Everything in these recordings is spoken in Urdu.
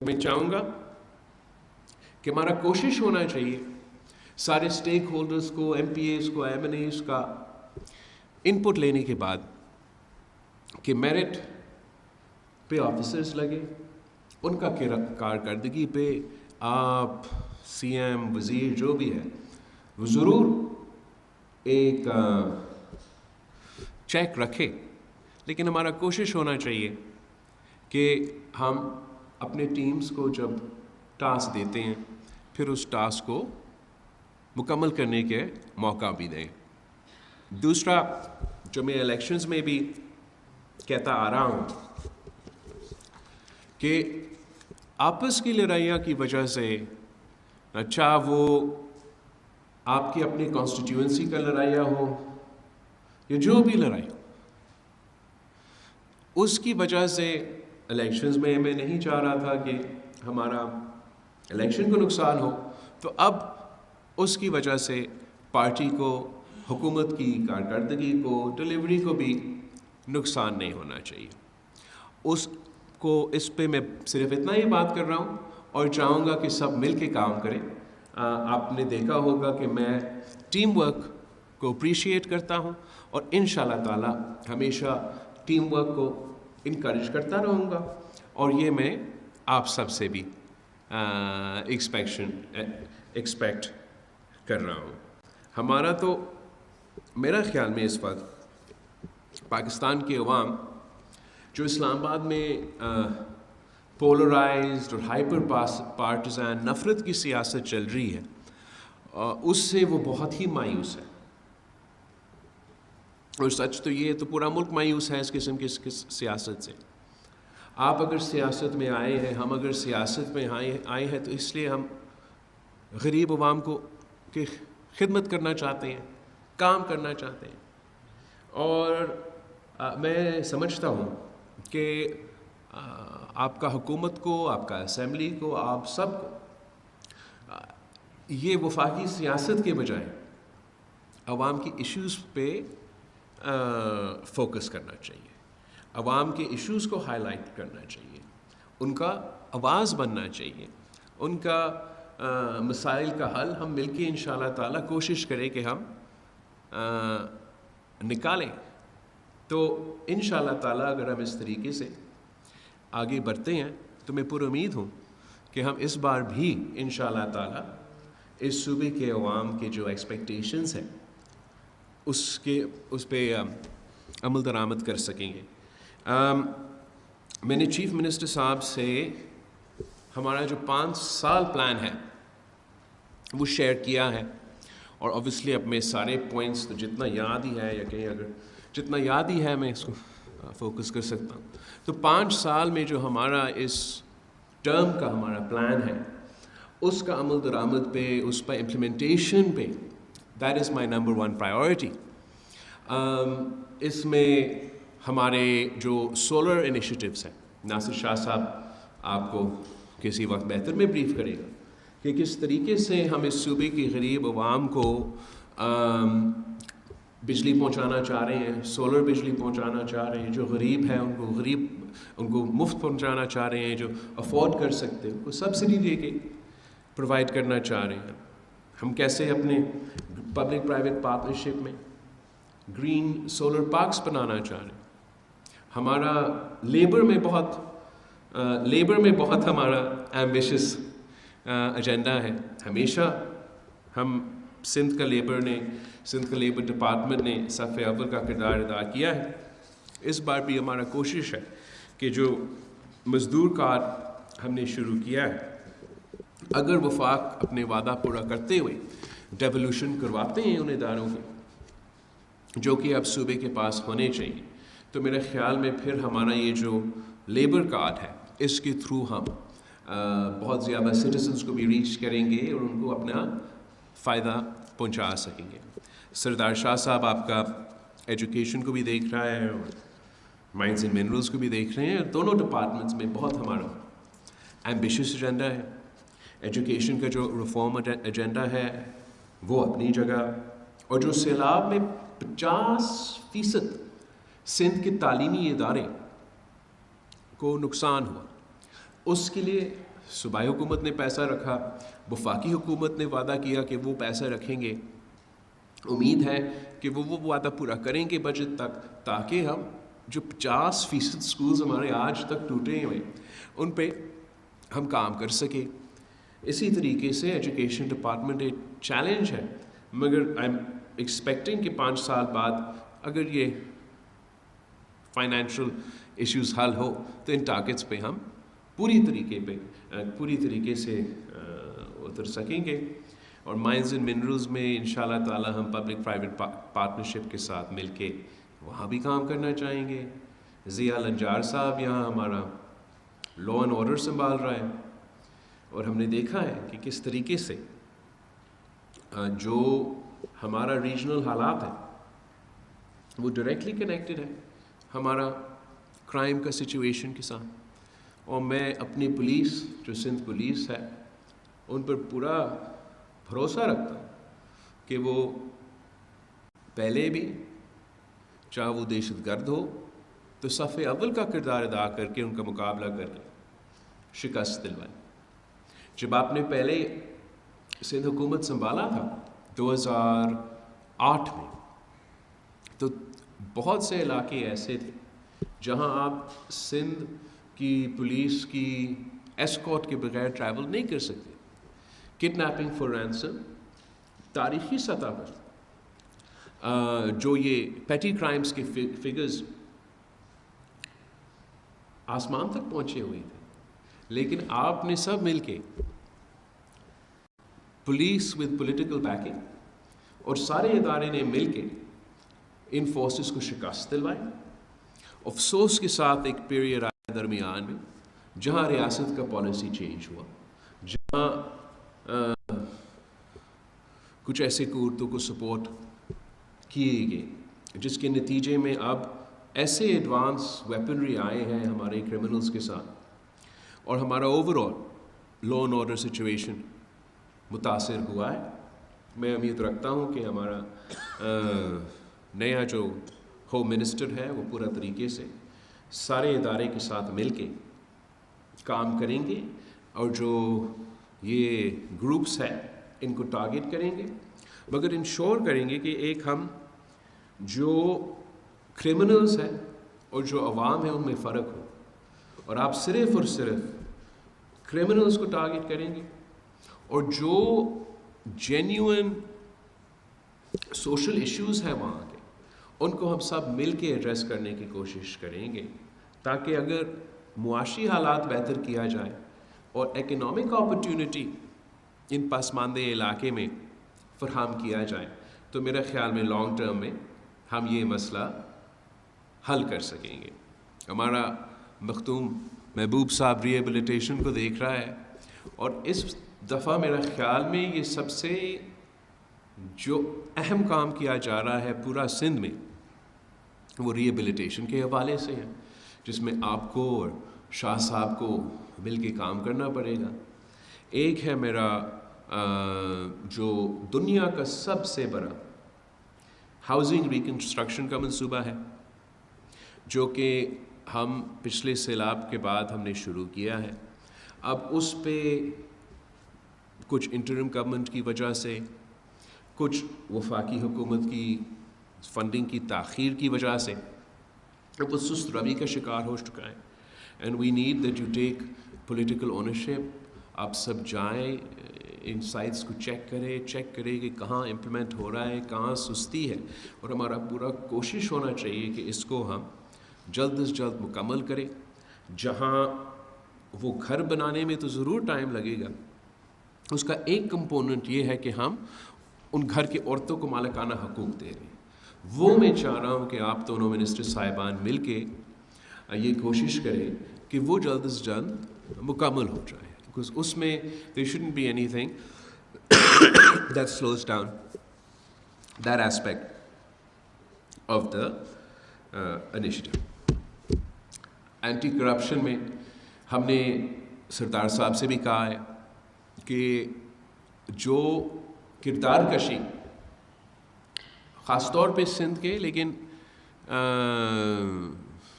میں چاہوں گا کہ ہمارا کوشش ہونا چاہیے سارے سٹیک ہولڈرز کو، ایم پی ایز کو، ایم این ایز کا ان پٹ لینے کے بعد کہ میرٹ پہ آفیسرز لگے، ان کا کارکردگی پہ آپ سی ایم، وزیر جو بھی ہے وہ ضرور ایک چیک رکھے، لیکن ہمارا کوشش ہونا چاہیے کہ ہم اپنے ٹیمز کو جب ٹاسک دیتے ہیں پھر اس ٹاسک کو مکمل کرنے کے موقع بھی دیں۔ دوسرا جو میں الیکشنز میں بھی کہتا آ رہا ہوں کہ آپس کی لڑائیاں کی وجہ سے، اچھا وہ آپ کی اپنی کانسٹیٹیوئنسی کا لڑائیاں ہو یا جو بھی لڑائی ہو، اس کی وجہ سے الیکشنز میں میں نہیں چاہ رہا تھا کہ ہمارا الیکشن کو نقصان ہو، تو اب اس کی وجہ سے پارٹی کو، حکومت کی کارکردگی کو، ڈلیوری کو بھی نقصان نہیں ہونا چاہیے۔ اس پہ میں صرف اتنا ہی بات کر رہا ہوں اور چاہوں گا کہ سب مل کے کام کریں۔ آپ نے دیکھا ہوگا کہ میں ٹیم ورک کو اپریشیٹ کرتا ہوں اور انشاءاللہ تعالی ہمیشہ ٹیم ورک کو انکریج کرتا رہوں گا، اور یہ میں آپ سب سے بھی ایکسپیکٹ کر رہا ہوں۔ ہمارا تو میرا خیال میں اس وقت پاکستان کے عوام جو اسلام آباد میں پولرائزڈ اور ہائپر پارٹیزن نفرت کی سیاست چل رہی ہے، اس سے وہ بہت ہی مایوس ہے، اور سچ تو یہ تو پورا ملک مایوس ہے اس قسم کی سیاست سے۔ آپ اگر سیاست میں آئے ہیں، ہم اگر سیاست میں آئے ہیں تو اس لیے ہم غریب عوام کو کی خدمت کرنا چاہتے ہیں، کام کرنا چاہتے ہیں، اور میں سمجھتا ہوں کہ آپ کا حکومت کو، آپ کا اسمبلی کو، آپ سب کو یہ وفاقی سیاست کے بجائے عوام کی ایشوز پہ فوکس کرنا چاہیے، عوام کے ایشوز کو ہائی لائٹ کرنا چاہیے، ان کا آواز بننا چاہیے، ان کا مسائل کا حل ہم مل کے انشاءاللہ تعالی کوشش کریں کہ ہم نکالیں۔ تو انشاءاللہ تعالی اگر ہم اس طریقے سے آگے بڑھتے ہیں تو میں پر امید ہوں کہ ہم اس بار بھی انشاءاللہ تعالی اس صوبے کے عوام کے جو ایکسپیکٹیشنز ہیں اس پہ عمل درآمد کر سکیں گے۔ میں نے چیف منسٹر صاحب سے ہمارا جو 5 سال پلان ہے وہ شیئر کیا ہے، اور اوبویسلی اب میں سارے پوائنٹس تو جتنا یاد ہی ہے، یا کہیں اگر جتنا یاد ہی ہے میں اس کو فوکس کر سکتا ہوں۔ تو 5 سال میں جو ہمارا اس ٹرم کا ہمارا پلان ہے، اس کا عمل درآمد پہ، اس پہ امپلیمنٹیشن پہ، that is my number 1 priority. اس میں ہمارے جو سولر انیشیٹیوز ہیں، ناصر شاہ صاحب آپ کو کسی وقت بہتر میں بریف کرے گا کہ کس طریقے سے ہم اس صوبے کی غریب عوام کو بجلی پہنچانا چاہ رہے ہیں، سولر بجلی پہنچانا چاہ رہے ہیں، جو غریب ہیں ان کو مفت پہنچانا چاہ رہے ہیں، جو افورڈ کر سکتے ہیں ان کو سبسڈی دے کے پرووائڈ کرنا چاہ رہے ہیں۔ ہم کیسے اپنے پبلک پرائیویٹ پارٹنرشپ میں گرین سولر پارکس بنانا چاہ رہے ہیں۔ ہمارا لیبر میں بہت ہمارا ایمبیشس ایجنڈا ہے۔ ہمیشہ ہم سندھ کا لیبر ڈپارٹمنٹ نے صف اول کا کردار ادا کیا ہے۔ اس بار بھی ہمارا کوشش ہے کہ جو مزدور کارڈ ہم نے شروع کیا ہے، اگر وفاق اپنے وعدہ پورا کرتے ہوئے ڈیولوشن کرواتے ہیں ان اداروں کے جو کہ اب صوبے کے پاس ہونے چاہیے، تو میرے خیال میں پھر ہمارا یہ جو لیبر کارڈ ہے اس کے تھرو ہم بہت زیادہ سٹیزنز کو بھی ریچ کریں گے اور ان کو اپنا فائدہ پہنچا سکیں گے۔ سردار شاہ صاحب آپ کا ایجوکیشن کو بھی دیکھ رہا ہے اور مائنز اینڈ منرلز کو بھی دیکھ رہے ہیں، دونوں ڈپارٹمنٹس میں بہت ہمارا ایمبیشس ایجنڈا ہے۔ ایجوکیشن کا جو ریفارم ایجنڈا ہے وہ اپنی جگہ، اور جو سیلاب میں 50% سندھ کے تعلیمی ادارے کو نقصان ہوا، اس کے لیے صوبائی حکومت نے پیسہ رکھا, وفاقی حکومت نے وعدہ کیا کہ وہ پیسہ رکھیں گے. امید ہے کہ وہ وعدہ پورا کریں گے بجٹ تک, تاکہ ہم جو 50% سکولز ہمارے آج تک ٹوٹے ہوئے ان پہ ہم کام کر سکیں. اسی طریقے سے ایجوکیشن ڈپارٹمنٹ ایک چیلنج ہے, مگر آئی ایم ایکسپیکٹنگ کہ 5 سال بعد اگر یہ فائنینشیل ایشوز حل ہو تو ان ٹارگٹس پہ ہم پوری طریقے سے اتر سکیں گے. اور مائنز اینڈ منرلز میں انشاءاللہ تعالی ہم پبلک پرائیویٹ پارٹنرشپ کے ساتھ مل کے وہاں بھی کام کرنا چاہیں گے. ضیاء النجار صاحب یہاں ہمارا لا اینڈ آرڈر سنبھال رہا ہے, اور ہم نے دیکھا ہے کہ کس طریقے سے جو ہمارا ریجنل حالات ہے وہ ڈائریکٹلی کنیکٹڈ ہے ہمارا کرائم کا سچویشن کے ساتھ. اور میں اپنی پولیس جو سندھ پولیس ہے ان پر پورا بھروسہ رکھتا ہوں کہ وہ پہلے بھی چاہے وہ دہشت گرد ہو تو صف اول کا کردار ادا کر کے ان کا مقابلہ کر کے شکست دلوائیں. جب آپ نے پہلے سندھ حکومت سنبھالا تھا 2008 میں تو بہت سے علاقے ایسے تھے جہاں آپ سندھ کی پولیس کی ایسکارٹ کے بغیر ٹریول نہیں کر سکتے. کڈنیپنگ فار رینسم تاریخی سطح پر جو یہ پیٹی کرائمز کے فگرز آسمان تک پہنچے ہوئے تھے, لیکن آپ نے سب مل کے پولیس ود پولیٹیکل بیکنگ اور سارے ادارے نے مل کے ان فورسز کو شکست دلوائی. افسوس کے ساتھ ایک پیریڈ آیا درمیان میں جہاں ریاست کا پالیسی چینج ہوا, جہاں کچھ ایسے قوتوں کو سپورٹ کیے گئے جس کے نتیجے میں اب ایسے ایڈوانس ویپنری آئے ہیں ہمارے کرمنلز کے ساتھ, اور ہمارا over all law and order situation متاثر ہوا ہے. میں امید رکھتا ہوں کہ ہمارا نیا جو ہوم منسٹر ہے وہ پورا طریقے سے سارے ادارے کے ساتھ مل کے کام کریں گے, اور جو یہ گروپس ہیں ان کو ٹارگٹ کریں گے, مگر انشور کریں گے کہ ایک ہم جو کرمنلز ہیں اور جو عوام ہے ان میں فرق ہو, اور آپ صرف اور صرف کرمنلز کو ٹارگٹ کریں گے, اور جو جینیون سوشل ایشوز ہیں وہاں کے ان کو ہم سب مل کے ایڈریس کرنے کی کوشش کریں گے, تاکہ اگر معاشی حالات بہتر کیا جائے اور اکنامک اپرچونٹی ان پسماندہ علاقے میں فراہم کیا جائے تو میرا خیال میں لانگ ٹرم میں ہم یہ مسئلہ حل کر سکیں گے. ہمارا مختوم محبوب صاحب ریہیبلیٹیشن کو دیکھ رہا ہے, اور اس دفعہ میرا خیال میں یہ سب سے جو اہم کام کیا جا رہا ہے پورا سندھ میں وہ ریہیبلیٹیشن کے حوالے سے ہے, جس میں آپ کو اور شاہ صاحب کو مل کے کام کرنا پڑے گا. ایک ہے میرا جو دنیا کا سب سے بڑا ہاؤزنگ ریکنسٹرکشن کا منصوبہ ہے, جو کہ ہم پچھلے سیلاب کے بعد ہم نے شروع کیا ہے. اب اس پہ کچھ انٹرم گورنمنٹ کی وجہ سے, کچھ وفاقی حکومت کی فنڈنگ کی تاخیر کی وجہ سے اب وہ سست روی کا شکار ہو چکا ہے. And we need that you take political ownership. آپ سب جائیں, ان سائٹس کو چیک کریں کہ کہاں امپلیمنٹ ہو رہا ہے, کہاں سستی ہے, اور ہمارا پورا کوشش ہونا چاہیے کہ اس کو ہم جلد از جلد مکمل کریں. جہاں وہ گھر بنانے میں تو ضرور ٹائم لگے گا, اس کا ایک کمپوننٹ یہ ہے کہ ہم ان گھر کی عورتوں کو مالکانہ حقوق دے رہے ہیں. وہ میں چاہ رہا ہوں کہ آپ دونوں منسٹر صاحبان مل کے یہ کوشش کریں کہ وہ جلد از جلد مکمل ہو جائے, because اس میں there shouldn't be anything that slows down that aspect of the initiative. Anti corruption میں ہم نے سردار صاحب سے بھی کہا ہے کہ جو کردار کشی خاص طور پہ سندھ کے لیکن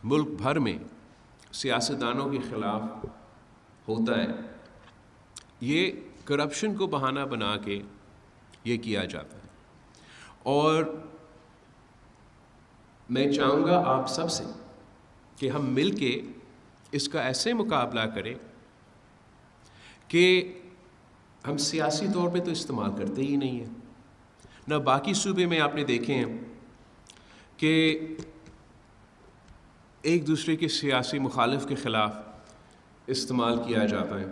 ملک بھر میں سیاستدانوں کے خلاف ہوتا ہے, یہ کرپشن کو بہانہ بنا کے یہ کیا جاتا ہے. اور میں چاہوں گا آپ سب سے کہ ہم مل کے اس کا ایسے مقابلہ کریں کہ ہم سیاسی طور پہ تو استعمال کرتے ہی نہیں ہیں. نہ باقی صوبے میں آپ نے دیکھے ہیں کہ ایک دوسرے کے سیاسی مخالف کے خلاف استعمال کیا جاتا ہے.